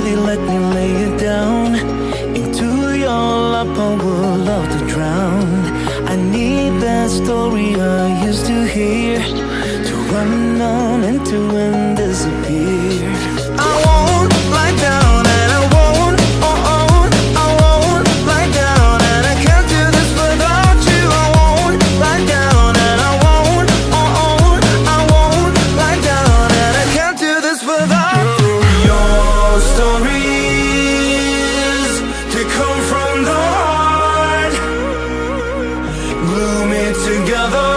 they let me lay it down. Into your lap I would love to drown. I need that story I used to hear, to run on into and disappear. I won't lie down and I won't, I won't lie down, and I can't do this without you. I won't lie down and I won't, I won't lie down, and I can't do this without you. Your stories, they come from the heart, glue me together.